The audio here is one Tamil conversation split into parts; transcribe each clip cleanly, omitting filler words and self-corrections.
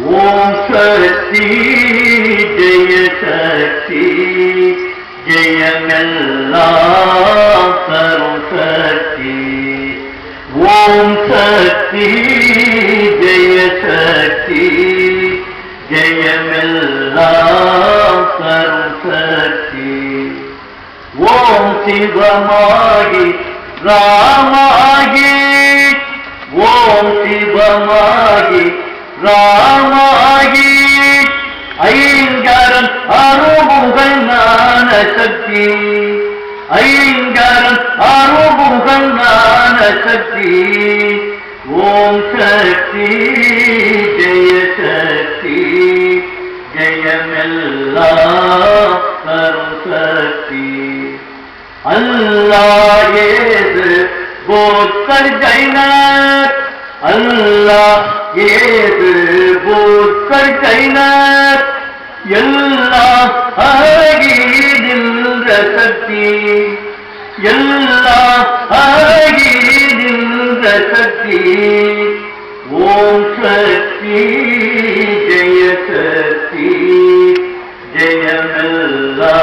ஓம் சக்தி ஜெய சக்தி ஜெயமெல்லாம் தரும் சக்தி. ஓம் சக்தி ஜெய சக்தி ஜெயமெல்லாம் தரும் சக்தி. ஓம் சிவமாகி ராமாகி ஓம் சிவமாகி ராமாகி ஐங்கரன் அருமுகன் ஞான சக்தி. ஐங்கரன் அருமுகன் ஞான சக்தி. ஓம் சக்தி ஜெய சக்தி ஜெயமெல்லாம் தரும் சக்தி. அல்லாஹ் ஏது போத்தர் ஜைனர் அல்லாஹ் ஏது போத்தர் ஜைனர் எல்லாம் அழகி நின்ற சக்தி. எல்லாம் அழகி நின்ற சக்தி. ஓம் சக்தி ஜெய சக்தி ஜெயமெல்லாம்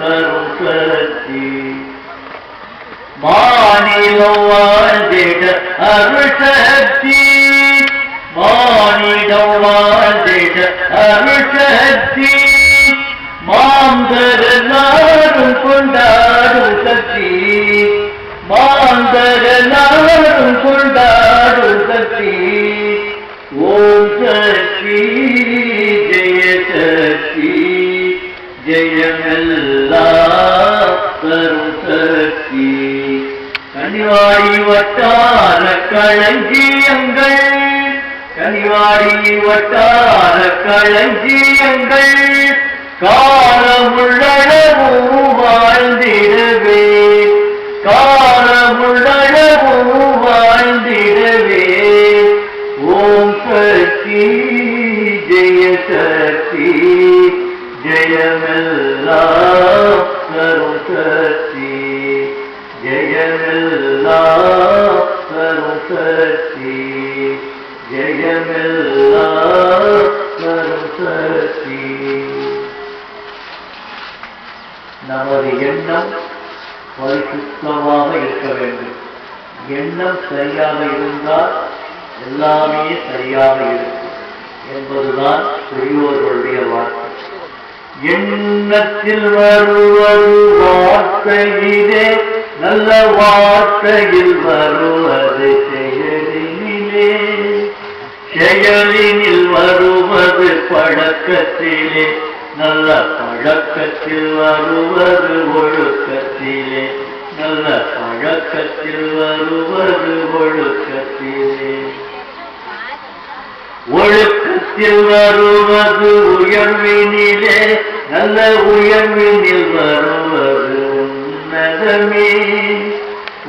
தரும் சக்தி. மாநிலம் வாழ்ந்திட அருள் சக்தி. மாநிலம் வாழ்ந்திட அருள் சக்தி. மாந்தர நாடும் கொண்டாடும் சக்தி. மாந்தர நாடும் கொண்டாடும் சக்தி. ஓம் சக்தி ஜெய சக்தி ஜெயமெல்லாம் தரும் சக்தி. கனிவாடி வட்டார களஞ்சியங்கள் கனிவாடி வட்டார களஞ்சியங்கள் காலமுள்ளளவும் வாழ்ந்திடவே. காலமுள்ளளவும் வாழ்ந்திடவே. ஓம் சக்தி ஜெய சக்தி ஜெயமெல்லாம் தரும் சக்தி. ஜெயமெல்லாம் தரும் சக்தி. ஜெயமெல்லாம் தரும் சக்தி. நமது எண்ணம் பரிசுத்தமாக இருக்க வேண்டும். எண்ணம் சரியாக இருந்தால் எல்லாமே சரியாக இருக்கும் என்பதுதான் பெரியோர்களுடைய வார்த்தை. எண்ணத்தில் வருவது வார்த்தையிலே, நல்ல வார்த்தையில் வருவது செயலினிலே. செயலினில் வருவது பழக்கத்திலே, நல்ல பழக்கத்தில் வருவது ஒழுக்கத்திலே. நல்ல பழக்கத்தில் வருவது ஒழுக்கத்திலே. ஒழுக்கத்தில் வருவது உயர்வினிலே, நல்ல உயர்வினில் வருவது உன்னதமே.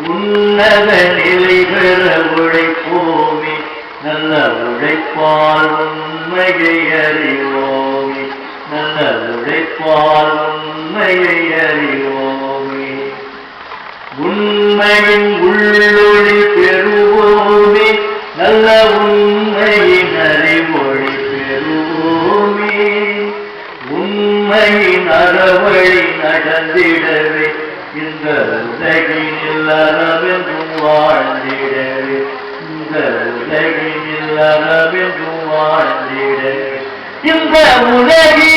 உன்னத நிலை பெற உழைப்போமே, நல்ல உழைப்பால் உண்மையை அறிவோமே. நல்ல உழைப்பால் உண்மையை அறிவோமே. உண்மையின் உள்ளொளி பெறுவோமே, நல்ல உண்மையின் அறிவொளி பெறுவோமே. உண்மையின் அறவழி நடந்திடவே, இந்த உலகினில் அறவென்றும் வாழ்ந்திடவே. இந்த உலகினில் அறவென்றும் வாழ்ந்திடவே. இந்த உலகில்